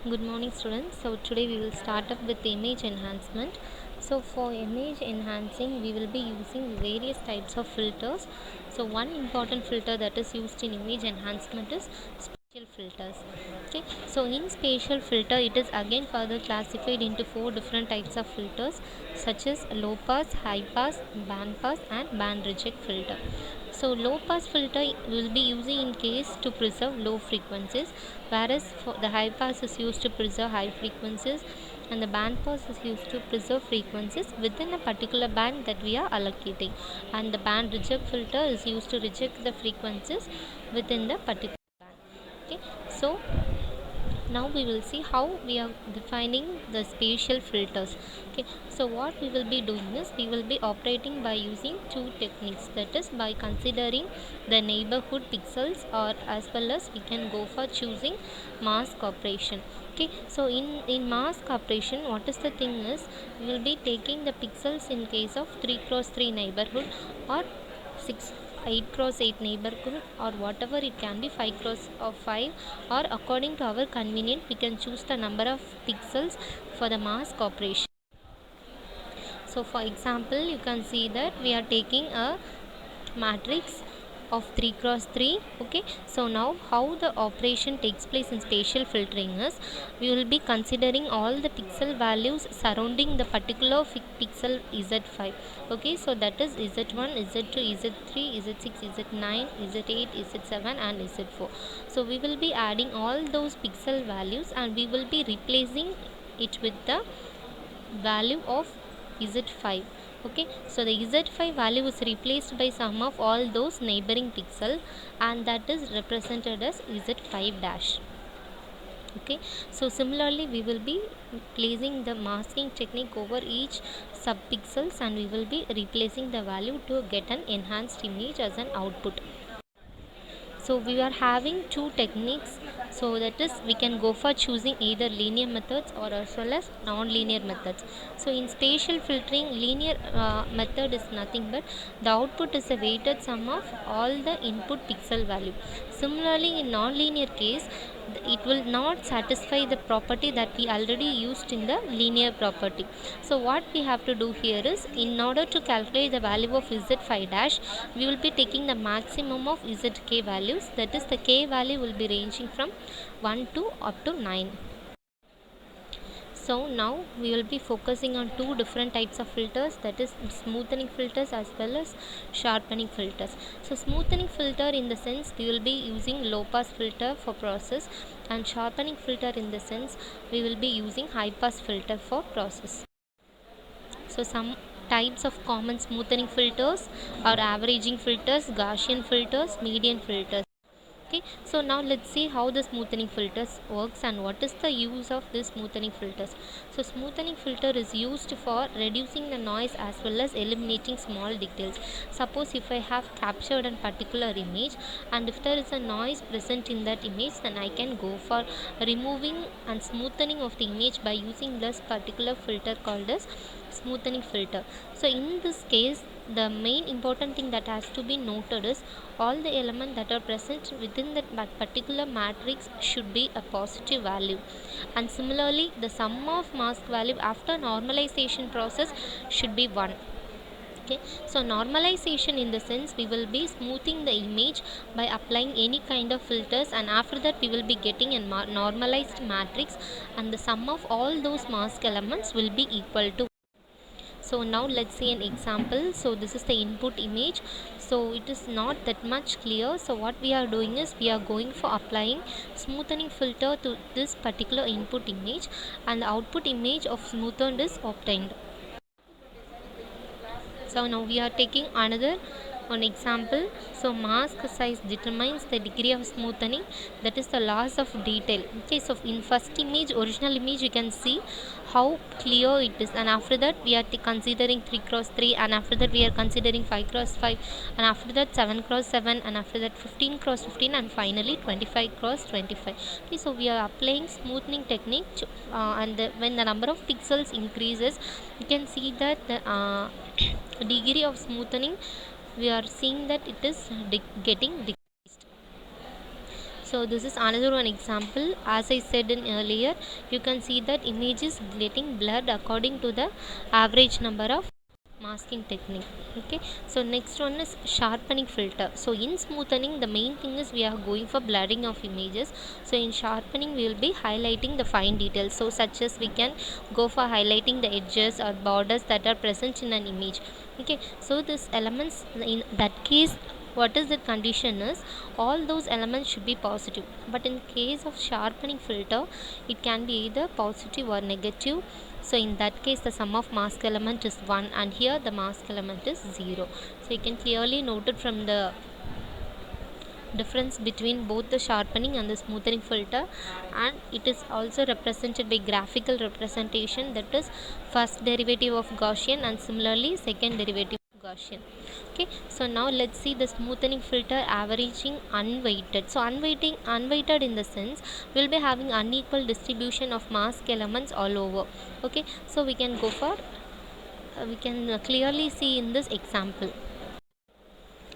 Good morning students. So today we will start up with image enhancement. So for image enhancing we will be using various types of filters. So one important filter that is used in image enhancement is spatial filters. Okay. So in spatial filter it is again further classified into four different types of filters such as low pass, high pass, band pass and band reject filter. So low pass filter will be using in case to preserve low frequencies, whereas for the high pass is used to preserve high frequencies and the band pass is used to preserve frequencies within a particular band that we are allocating, and the band reject filter is used to reject the frequencies within the particular band. Okay, so now we will see how we are defining the spatial filters. Okay, so what we will be doing is we will be operating by using two techniques, that is by considering the neighborhood pixels, or as well as we can go for choosing mask operation. Okay, so in mask operation what is the thing is we will be taking the pixels in case of 3 cross 3 neighborhood, or 6 8 cross 8 neighborhood, or whatever it can be, 5 cross or 5, or according to our convenient we can choose the number of pixels for the mask operation. So for example you can see that we are taking a matrix of 3 cross 3. Okay, so now how the operation takes place in spatial filtering is we will be considering all the pixel values surrounding the particular pixel z5. Okay, so that is z1, z2, z3, z6, z9, z8, z7 and z4. So we will be adding all those pixel values and we will be replacing it with the value of z5. Okay, so the z5 value is replaced by sum of all those neighboring pixel, and that is represented as z5 dash. Okay, so similarly we will be placing the masking technique over each subpixels and we will be replacing the value to get an enhanced image as an output. So we are having two techniques, so that is we can go for choosing either linear methods or as well as non-linear methods. So in spatial filtering linear method is nothing but the output is a weighted sum of all the input pixel value. Similarly in non-linear case it will not satisfy the property that we already used in the linear property. So what we have to do here is, in order to calculate the value of z5 dash, we will be taking the maximum of zk values, that is the k value will be ranging from 1 to up to 9. So now we will be focusing on two different types of filters, that is smoothening filters as well as sharpening filters. So smoothening filter in the sense we will be using low pass filter for process, and sharpening filter in the sense we will be using high pass filter for process. So some types of common smoothing filters are averaging filters, Gaussian filters, median filters. Okay, so now let's see how the smoothing filters works and what is the use of this smoothing filters. So smoothing filter is used for reducing the noise as well as eliminating small details. Suppose if I have captured a particular image and if there is a noise present in that image, then I can go for removing and smoothing of the image by using this particular filter called as smoothing filter. So in this case the main important thing that has to be noted is all the elements that are present within that particular matrix should be a positive value, and similarly the sum of mask value after normalization process should be 1. Okay, so normalization in the sense we will be smoothing the image by applying any kind of filters, and after that we will be getting a normalized matrix and the sum of all those mask elements will be equal to. So now let's see an example. So this is the input image, so it is not that much clear. So what we are doing is we are going for applying smoothing filter to this particular input image, and the output image of smoothened is obtained. So now we are taking another one example. So mask size determines the degree of smoothing, that is the loss of detail. Okay, so in first image, original image, you can see how clear it is, and after that we are considering 3 cross 3, and after that we are considering 5 cross 5, and after that 7 cross 7, and after that 15 cross 15, and finally 25 cross 25. Okay, so we are applying smoothing technique to, when the number of pixels increases, you can see that the degree of smoothing we are seeing that it is getting decreased. So this is another one example. As I said in earlier, you can see that image is getting blurred according to the average number of masking technique. Okay, so next one is sharpening filter. So in smoothening, the main thing is we are going for blurring of images. So in sharpening, we will be highlighting the fine details, so such as we can go for highlighting the edges or borders that are present in an image. Okay, so these elements, in that case, what is the condition is all those elements should be positive, but in case of sharpening filter, it can be either positive or negative. So in that case, the sum of mask element is 1, and here the mask element is 0. So you can clearly note it from the difference between both the sharpening and the smoothing filter, and it is also represented by graphical representation, that is first derivative of Gaussian and similarly second derivative of Gaussian. Okay, so now let's see the smoothing filter averaging unweighted. So unweighted in the sense we'll be having unequal distribution of mask elements all over. Okay, so we can go for we can clearly see in this example.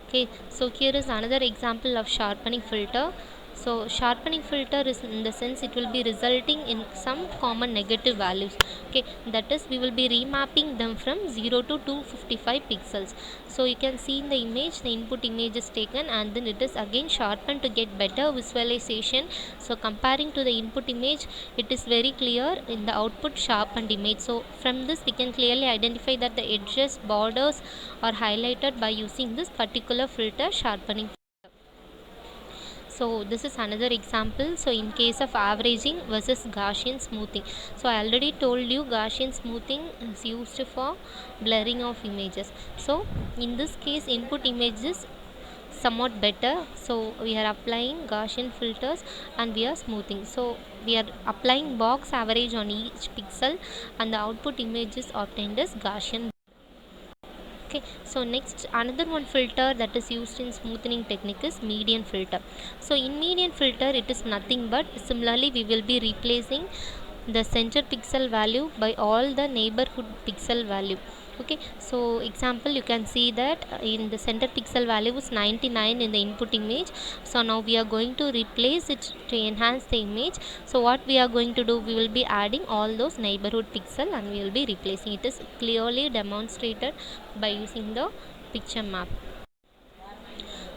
Okay, so here is another example of sharpening filter. So sharpening filter is in the sense it will be resulting in some common negative values. Okay, that is we will be remapping them from 0 to 255 pixels. So you can see in the image, the input image is taken and then it is again sharpened to get better visualization. So comparing to the input image, it is very clear in the output sharpened image. So from this we can clearly identify that the edges, borders are highlighted by using this particular filter, sharpening. So this is another example. So in case of averaging versus Gaussian smoothing, so I already told you Gaussian smoothing is used for blurring of images. So in this case, input image is somewhat better, so we are applying Gaussian filters and we are smoothing. So we are applying box average on each pixel and the output image is obtained as Gaussian. Okay, so next another one filter that is used in smoothing technique is median filter. So in median filter, it is nothing but similarly we will be replacing the center pixel value by all the neighborhood pixel value. Okay, so example, you can see that in the center pixel value is 99 in the input image. So now we are going to replace it to enhance the image. So what we are going to do, we will be adding all those neighborhood pixel and we will be replacing. It is clearly demonstrated by using the picture map.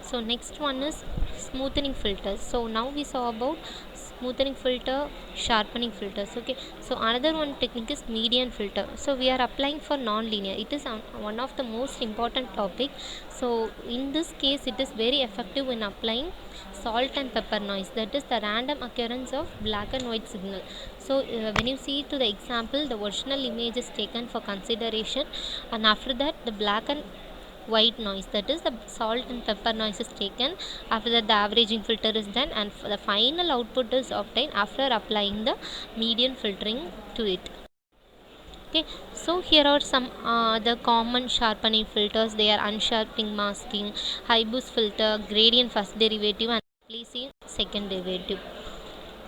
So next one is smoothing filters. So now we saw about smoothing filter, sharpening filters. Okay, so another one technique is median filter. So we are applying for non-linear. It is one of the most important topic. So in this case, it is very effective in applying salt and pepper noise, that is the random occurrence of black and white signal. So when you see to the example, the original image is taken for consideration, and after that the black and white noise, that is the salt and pepper noise, is taken. After that the averaging filter is done and the final output is obtained after applying the median filtering to it. Okay, so here are some the common sharpening filters. They are unsharpening masking, high boost filter, gradient first derivative and placing second derivative.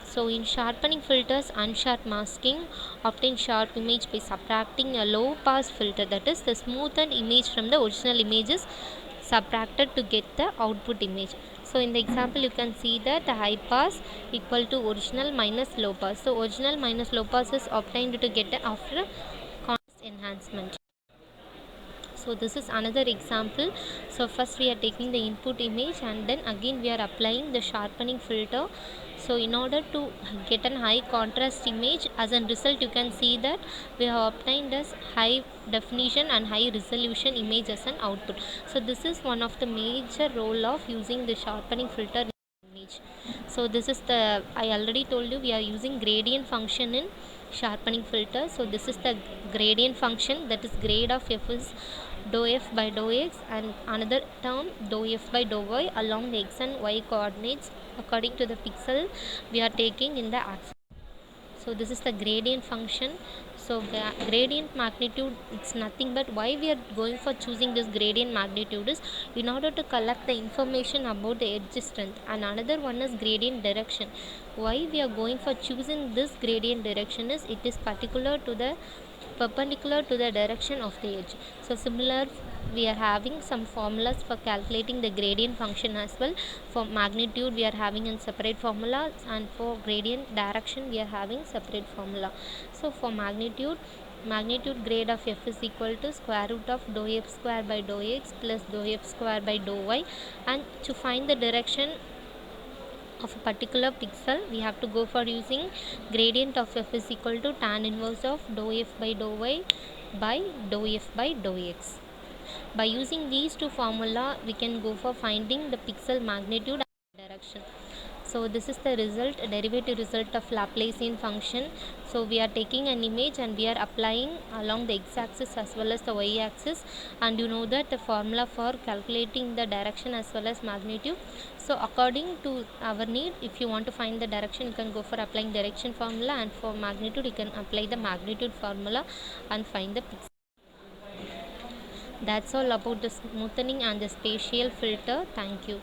So in sharpening filters, unsharp masking, obtain sharp image by subtracting a low pass filter, that is the smoothened image from the original images subtracted to get the output image. So in the example you can see that the high pass equal to original minus low pass. So original minus low pass is obtained to get the after contrast enhancement. So this is another example. So first we are taking the input image and then again we are applying the sharpening filter. So in order to get an high contrast image, as a result you can see that we have obtained as high definition and high resolution image as an output. So this is one of the major role of using the sharpening filter in image. So this is the, I already told you we are using gradient function in sharpening filter. So this is the gradient function, that is grade of f is dou f by dou x, and another term dou f by dou y along the x and y coordinates according to the pixel we are taking in the axis. So this is the gradient function. So gradient magnitude, it's nothing but why we are going for choosing this gradient magnitude is in order to collect the information about the edge strength, and another one is gradient direction. Why we are going for choosing this gradient direction is it is particular to the perpendicular to the direction of the edge. So similar, we are having some formulas for calculating the gradient function as well. For magnitude we are having a separate formula, and for gradient direction we are having separate formula. So for magnitude grade of f is equal to square root of dou f square by dou x plus dou f square by dou y. And to find the direction of a particular pixel, we have to go for using gradient of f is equal to tan inverse of dou f by dou y by dou f by dou x. By using these two formula, we can go for finding the pixel magnitude and direction. So this is the result, derivative result of Laplacian function. So we are taking an image and we are applying along the x-axis as well as the y-axis, and you know that the formula for calculating the direction as well as magnitude. So according to our need, if you want to find the direction, you can go for applying direction formula, and for magnitude you can apply the magnitude formula and find the pixel. That's all about the smoothing and the spatial filter. Thank you.